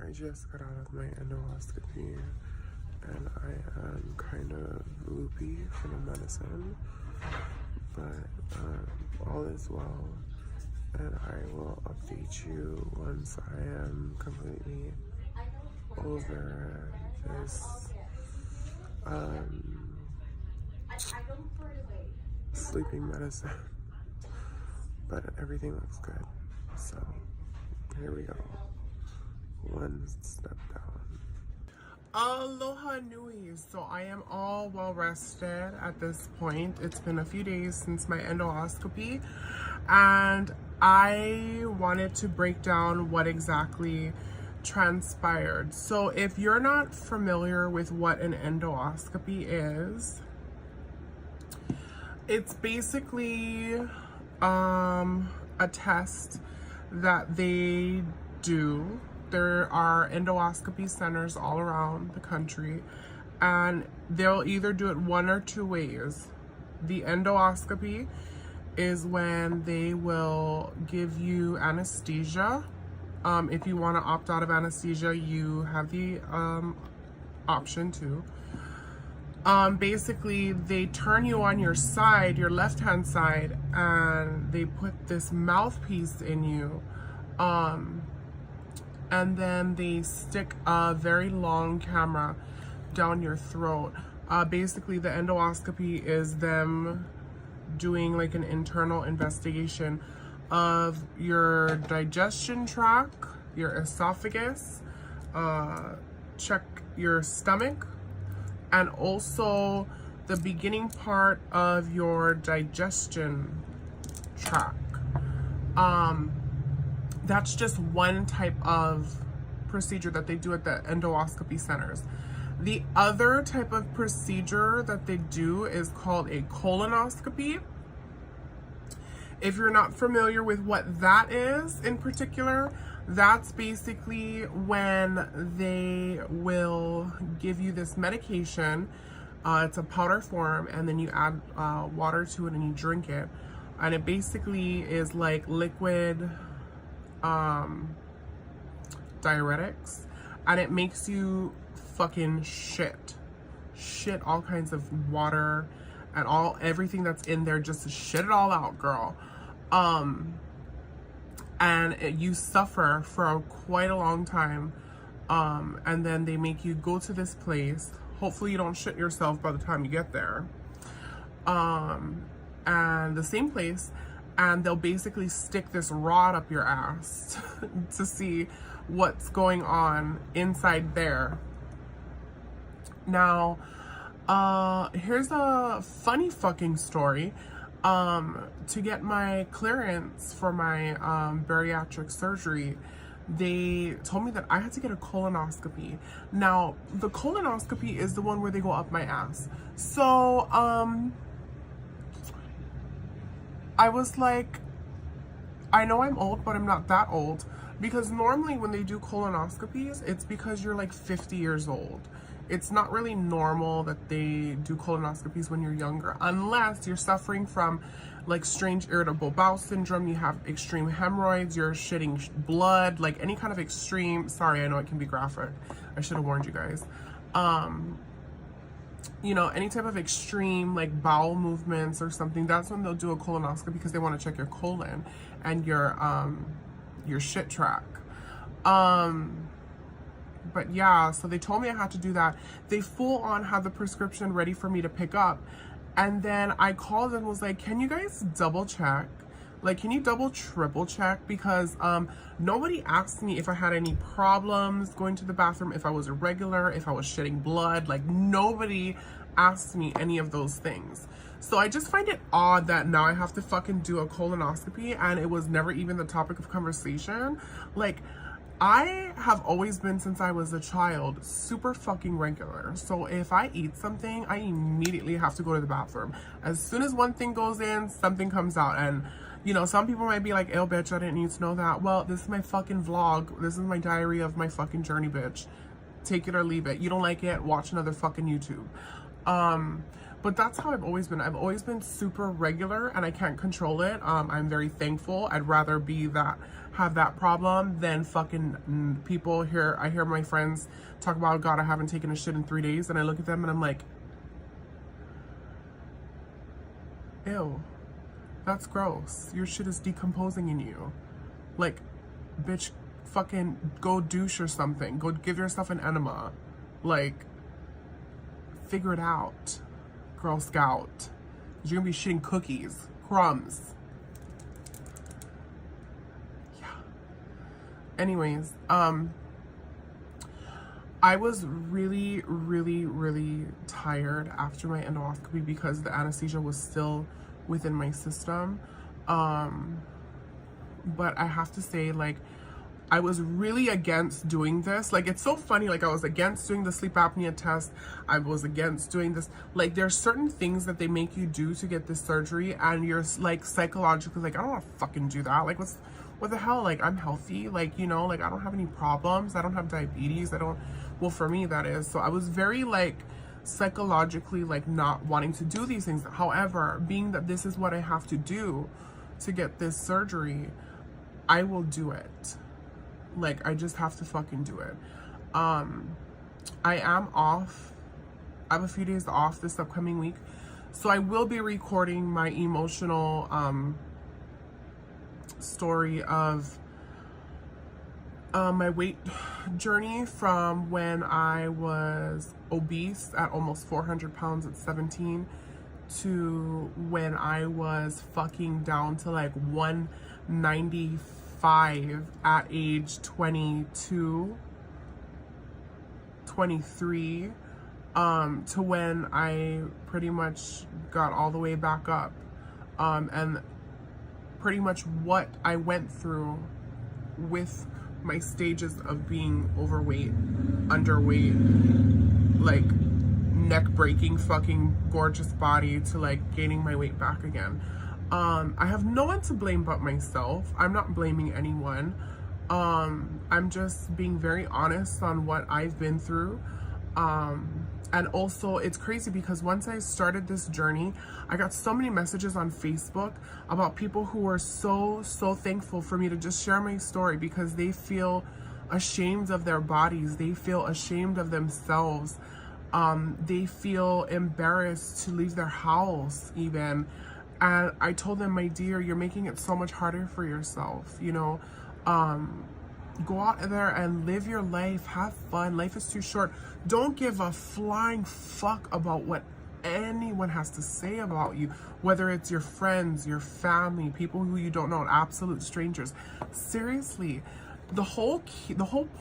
I just got out of my endoscopy and I am kind of loopy from the medicine, but all is well, and I will update you once I am completely over this sleeping medicine. But everything looks good, so here we go. One step down. Aloha nui. So I am all well rested at this point. It's been a few days since my endoscopy, and I wanted to break down what exactly transpired. So if you're not familiar with what an endoscopy is, it's basically a test that they do. There are endoscopy centers all around the country, and they'll either do it one or two ways. The endoscopy is when they will give you anesthesia. If you want to opt out of anesthesia, you have the option to. Basically, they turn you on your side, your left-hand side, and they put this mouthpiece in you. And then they stick a very long camera down your throat. Basically, the endoscopy is them doing like an internal investigation of your digestion tract, your esophagus, check your stomach, and also the beginning part of your digestion tract. That's just one type of procedure that they do at the endoscopy centers. The other type of procedure that they do is called a colonoscopy. If you're not familiar with what that is in particular, that's basically when they will give you this medication. It's a powder form, and then you add water to it and you drink it. And it basically is like liquid diuretics, and it makes you fucking shit all kinds of water and everything that's in there, just to shit it all out, girl. And you suffer for quite a long time, and then they make you go to this place. Hopefully you don't shit yourself by the time you get there, and the same place, and they'll basically stick this rod up your ass to see what's going on inside there. Now, here's a funny fucking story. To get my clearance for my bariatric surgery, they told me that I had to get a colonoscopy. Now, the colonoscopy is the one where they go up my ass. So, I was like, I know I'm old, but I'm not that old, because normally when they do colonoscopies, it's because you're like 50 years old. It's not really normal that they do colonoscopies when you're younger, unless you're suffering from like strange irritable bowel syndrome, you have extreme hemorrhoids, you're shitting blood, like any kind of extreme, sorry, I know it can be graphic. I should have warned you guys. You know, any type of extreme like bowel movements or something, that's when they'll do a colonoscopy, because they want to check your colon and your shit tract. But yeah, so they told me I had to do that. They full on had the prescription ready for me to pick up. And then I called and was like, can you guys double check? Like, can you double, triple check? Because nobody asked me if I had any problems going to the bathroom, if I was irregular, if I was shedding blood. Like, nobody asked me any of those things. So I just find it odd that now I have to fucking do a colonoscopy, and it was never even the topic of conversation. Like, I have always been, since I was a child, super fucking regular. So if I eat something, I immediately have to go to the bathroom. As soon as one thing goes in, something comes out. And, you know, some people might be like, ew, bitch, I didn't need to know that. Well, this is my fucking vlog. This is my diary of my fucking journey, bitch. Take it or leave it. You don't like it, watch another fucking YouTube. But that's how I've always been. I've always been super regular and I can't control it. I'm very thankful. I'd rather have that problem than fucking people here. I hear my friends talk about, God, I haven't taken a shit in 3 days. And I look at them and I'm like, ew, that's gross. Your shit is decomposing in you. Like, bitch, fucking go douche or something. Go give yourself an enema. Like, figure it out, Girl Scout. You're gonna be shitting cookies, crumbs. Yeah. Anyways, I was really, really, really tired after my endoscopy because the anesthesia was still within my system. But I have to say, like, I was really against doing this. Like, it's so funny. Like, I was against doing the sleep apnea test. I was against doing this. Like, there's certain things that they make you do to get this surgery, and you're, like, psychologically, like, I don't want to fucking do that. Like, what the hell? Like, I'm healthy. Like, you know, like, I don't have any problems. I don't have diabetes. Well, for me, that is. So I was very, like, psychologically, like, not wanting to do these things. However, being that this is what I have to do to get this surgery, I will do it. Like, I just have to fucking do it. I am off. I have a few days off this upcoming week. So I will be recording my emotional story of my weight journey from when I was obese at almost 400 pounds at 17 to when I was fucking down to like 195 at age 22, 23, to when I pretty much got all the way back up. And pretty much what I went through with my stages of being overweight, underweight, like neck-breaking fucking gorgeous body to like gaining my weight back again. I have no one to blame but myself. I'm not blaming anyone. I'm just being very honest on what I've been through. And also, it's crazy because once I started this journey, I got so many messages on Facebook about people who were so thankful for me to just share my story because they feel ashamed of their bodies. They feel ashamed of themselves. They feel embarrassed to leave their house even. And I told them, my dear, you're making it so much harder for yourself, you know. Go out there and live your life. Have fun. Life is too short. Don't give a flying fuck about what anyone has to say about you, whether it's your friends, your family, people who you don't know, absolute strangers. Seriously, the whole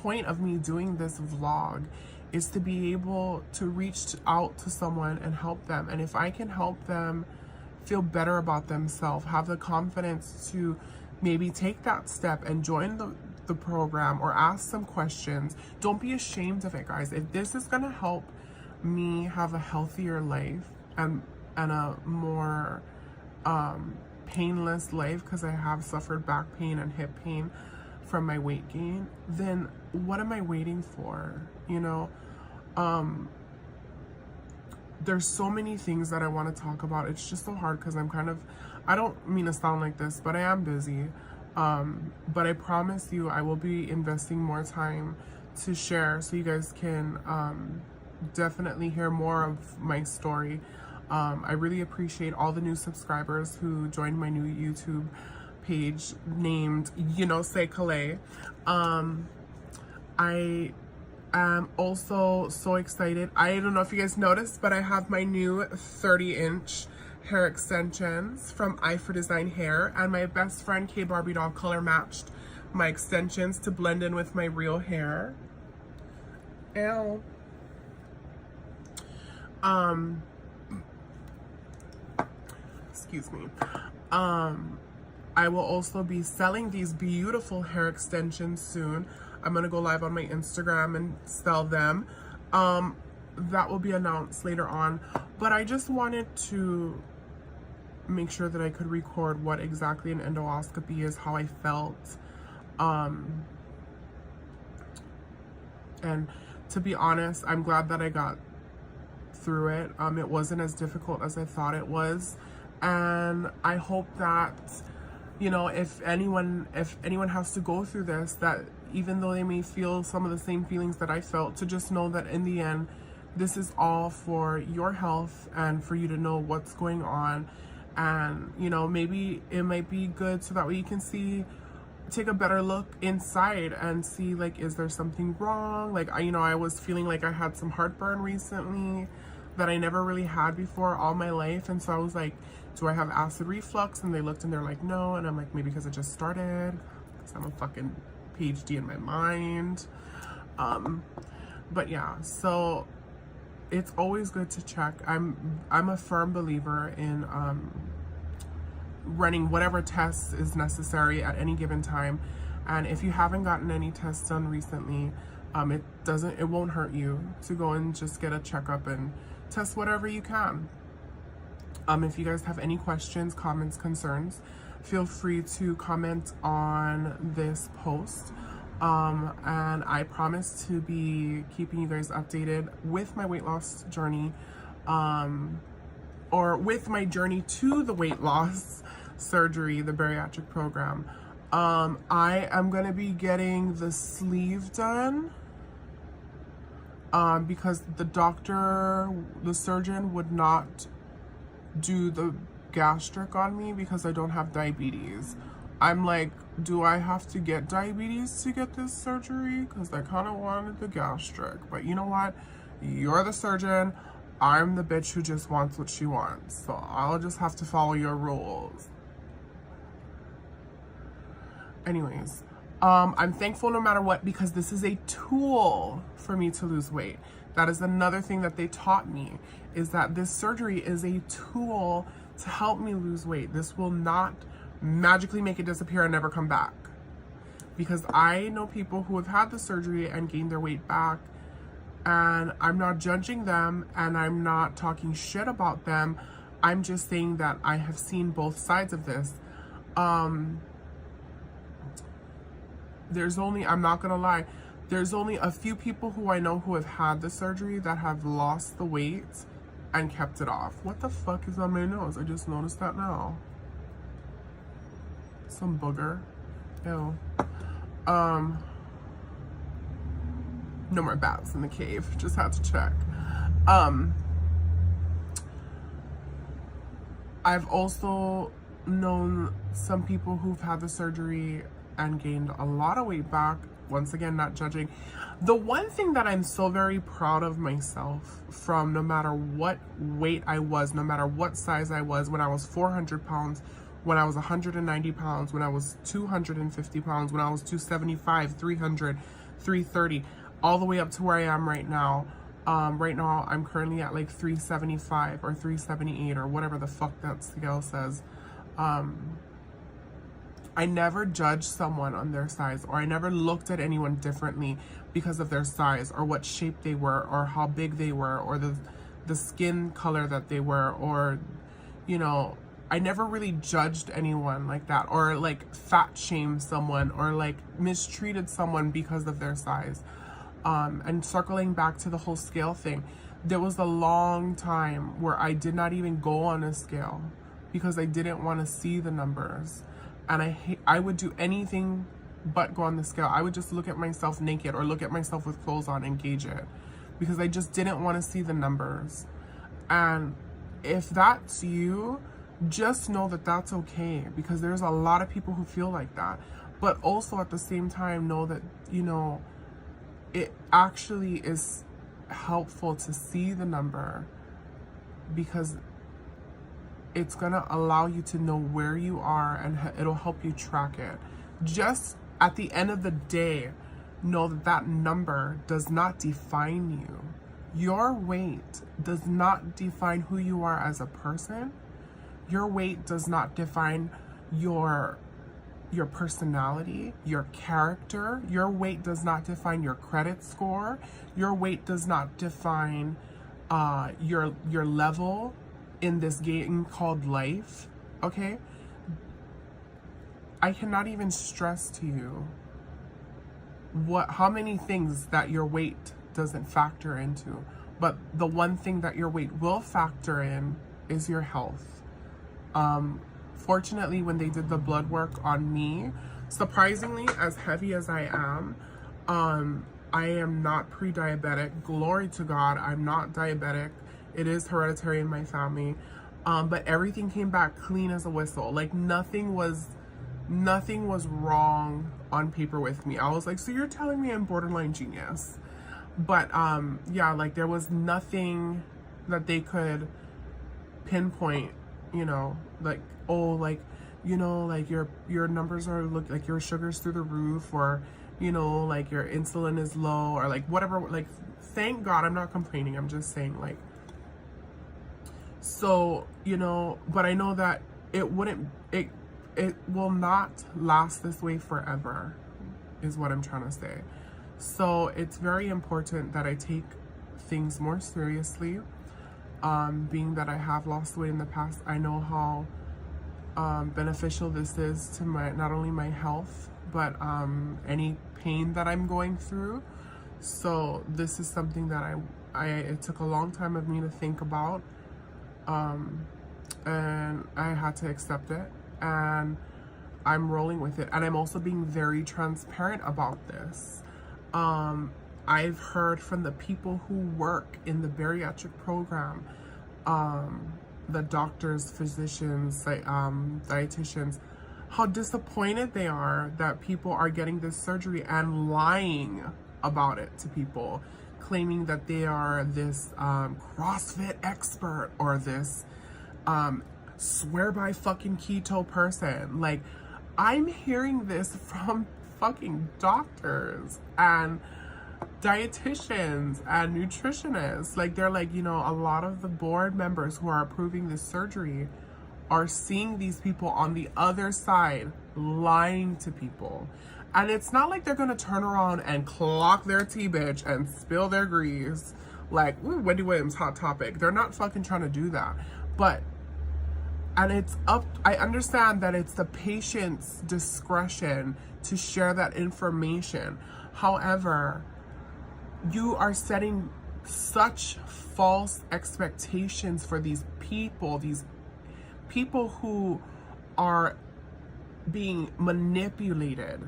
point of me doing this vlog is to be able to reach out to someone and help them. And if I can help them feel better about themselves, have the confidence to maybe take that step and join the program or ask some questions, don't be ashamed of it, guys. If this is gonna help me have a healthier life and a more painless life, because I have suffered back pain and hip pain from my weight gain, then what am I waiting for? You know, there's so many things that I want to talk about. It's just so hard because I don't mean to sound like this, but I am busy. But I promise you I will be investing more time to share so you guys can definitely hear more of my story. I really appreciate all the new subscribers who joined my new YouTube page named, you know, Say Calais. I am also so excited. I don't know if you guys noticed, but I have my new 30-inch hair extensions from Eye for Design Hair, and my best friend K Barbie Doll color matched my extensions to blend in with my real hair. Ew. Excuse me. I will also be selling these beautiful hair extensions soon. I'm gonna go live on my Instagram and sell them. That will be announced later on, but I just wanted to make sure that I could record what exactly an endoscopy is, how I felt, and to be honest, I'm glad that I got through it. It wasn't as difficult as I thought it was. And I hope that, you know, if anyone has to go through this, that even though they may feel some of the same feelings that I felt, to just know that in the end, this is all for your health and for you to know what's going on. And, you know, maybe it might be good so that way you can take a better look inside and see, like, is there something wrong? Like, I was feeling like I had some heartburn recently that I never really had before all my life. And so I was like, do I have acid reflux? And they looked and they're like, no. And I'm like, maybe because it just started, because I'm a fucking PhD in my mind. But yeah, so it's always good to check. I'm a firm believer in running whatever tests is necessary at any given time. And if you haven't gotten any tests done recently, it won't hurt you to go and just get a checkup and test whatever you can. If you guys have any questions, comments, concerns, feel free to comment on this post. And I promise to be keeping you guys updated with my weight loss journey, or with my journey to the weight loss surgery, the bariatric program. I am going to be getting the sleeve done, because the surgeon would not do the gastric on me because I don't have diabetes. I'm like, do I have to get diabetes to get this surgery? Because I kind of wanted the gastric. But you know what? You're the surgeon. I'm the bitch who just wants what she wants. So I'll just have to follow your rules. Anyways, I'm thankful no matter what, because this is a tool for me to lose weight. That is another thing that they taught me, is that this surgery is a tool to help me lose weight. This will not magically make it disappear and never come back. Because I know people who have had the surgery and gained their weight back, and I'm not judging them and I'm not talking shit about them. I'm just saying that I have seen both sides of this. I'm not gonna lie, there's only a few people who I know who have had the surgery that have lost the weight and kept it off. What the fuck is on my nose? I just noticed that now. Some booger. Ew. No more bats in the cave. Just had to check. I've also known some people who've had the surgery and gained a lot of weight back. Once again, not judging. The one thing that I'm so very proud of myself from, no matter what weight I was, no matter what size I was, when I was 400 pounds, when I was 190 pounds, when I was 250 pounds, when I was 275, 300, 330, all the way up to where I am right now. Right now, I'm currently at like 375 or 378 or whatever the fuck that scale says. I never judged someone on their size, or I never looked at anyone differently because of their size, or what shape they were, or how big they were, or the skin color that they were, or, you know, I never really judged anyone like that, or like fat shamed someone, or like mistreated someone because of their size. And circling back to the whole scale thing, there was a long time where I did not even go on a scale because I didn't want to see the numbers. And I would do anything but go on the scale. I would just look at myself naked or look at myself with clothes on and gauge it, because I just didn't want to see the numbers. And if that's you, just know that that's okay, because there's a lot of people who feel like that. But also at the same time, know that, you know, it actually is helpful to see the number, because it's gonna allow you to know where you are, and it'll help you track it. Just at the end of the day, know that that number does not define you. Your weight does not define who you are as a person. Your weight does not define your personality, your character. Your weight does not define your credit score. Your weight does not define your level in this game called life. Okay? I cannot even stress to you how many things that your weight doesn't factor into. But the one thing that your weight will factor in is your health. Fortunately, when they did the blood work on me, surprisingly, as heavy as I am not pre-diabetic. Glory to God, I'm not diabetic. It is hereditary in my family. But everything came back clean as a whistle. Like nothing was wrong on paper with me. I was like, so you're telling me I'm borderline genius? But yeah, like there was nothing that they could pinpoint, you know, like, oh, like, you know, like your numbers are like your sugar's through the roof, or, you know, like your insulin is low, or like whatever. Like, thank God I'm not complaining. I'm just saying, like, so, you know, but I know that it will not last this way forever, is what I'm trying to say. So it's very important that I take things more seriously. Being that I have lost weight in the past, I know how beneficial this is to my, not only my health, but any pain that I'm going through. So this is something that it took a long time of me to think about, and I had to accept it, and I'm rolling with it. And I'm also being very transparent about this. I've heard from the people who work in the bariatric program, the doctors, physicians, dietitians, how disappointed they are that people are getting this surgery and lying about it to people, claiming that they are this CrossFit expert or this swear by fucking keto person. Like, I'm hearing this from fucking doctors and dietitians and nutritionists. Like, they're like, you know, a lot of the board members who are approving this surgery are seeing these people on the other side lying to people. And it's not like they're gonna turn around and clock their tea, bitch, and spill their grease like, ooh, Wendy Williams, Hot Topic. They're not fucking trying to do that. But, and it's up, I understand that it's the patient's discretion to share that information. However, you are setting such false expectations for these people who are being manipulated.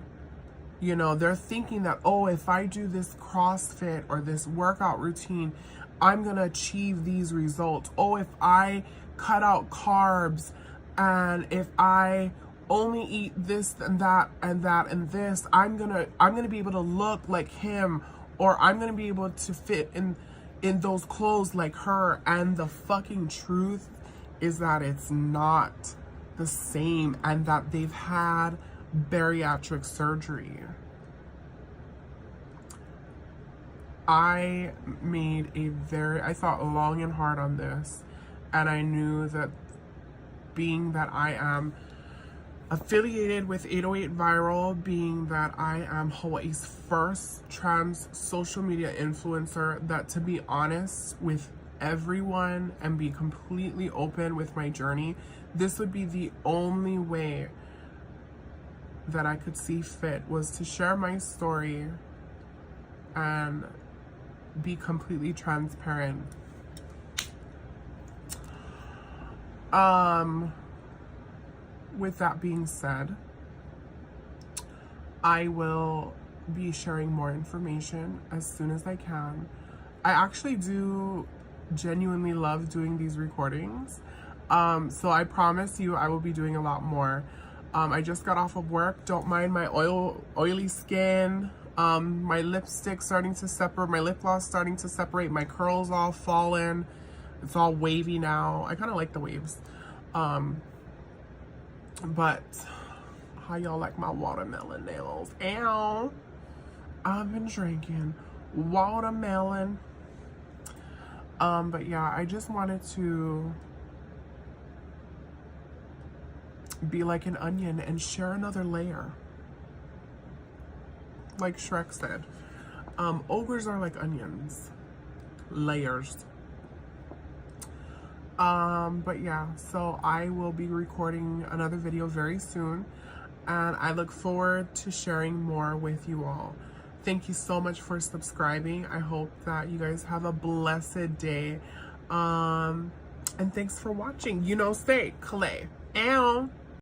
You know, they're thinking that, oh, if I do this CrossFit or this workout routine, I'm gonna achieve these results. Oh, if I cut out carbs, and if I only eat this and that and that and this, I'm gonna be able to look like him, or I'm gonna be able to fit in those clothes like her. And the fucking truth is that it's not the same, and that they've had bariatric surgery. I thought long and hard on this, and I knew that being that I am affiliated with 808 Viral, being that I am Hawaii's first trans social media influencer, that, to be honest with everyone and be completely open with my journey, this would be the only way that I could see fit, was to share my story and be completely transparent. With that being said, I will be sharing more information as soon as I can. I actually do genuinely love doing these recordings. So I promise you I will be doing a lot more. I just got off of work. Don't mind my oily skin. My lipstick starting to separate, my lip gloss starting to separate, my curls all fallen. It's all wavy now. I kind of like the waves. But how y'all like my watermelon nails? Ow. I've been drinking watermelon. But yeah, I just wanted to be like an onion and share another layer. Like Shrek said, ogres are like onions, layers. But yeah, so I will be recording another video very soon, and I look forward to sharing more with you all. Thank you so much for subscribing. I hope that you guys have a blessed day. And thanks for watching. You know, stay clay. Ow.